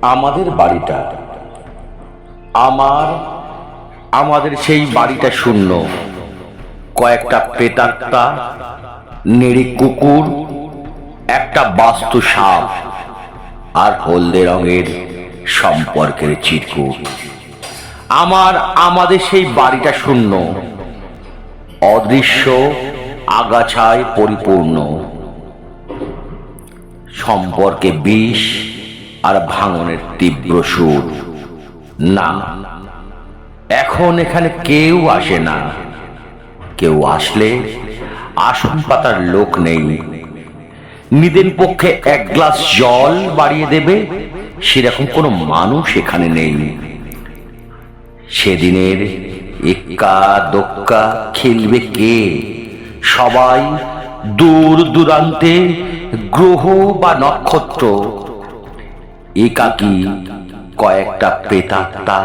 আমাদের বাড়িটা, আমাদের সেই বাড়িটা শূন্য। কয়েকটা প্রেতাত্মা, নেড়ি কুকুর, একটা বাস্তু সাপ আর হলদে রঙের সম্পর্কের চিরকুট। আমাদের সেই বাড়িটা শূন্য, অদৃশ্য আগাছায় পরিপূর্ণ। সম্পর্কে বিষ আর ভাঙনের তীব্র সুর। না, এখন এখানে কেউ আসে না। কেউ আসলে আসন পাতার লোক নেই। নিদেন পক্ষে এক গ্লাস জল বাড়িয়ে দেবে সেরকম কোনো মানুষ এখানে নেই। সেদিনের এক্কা দোক্কা খেলবে কে? সবাই দূর দূরান্তে, গ্রহ বা নক্ষত্র। একাকী কয়েকটা প্রেতাত্মা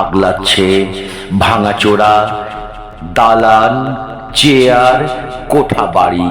আগলাচ্ছে ভাঙাচোরা দালান, চেয়ার, কোঠা বাড়ি।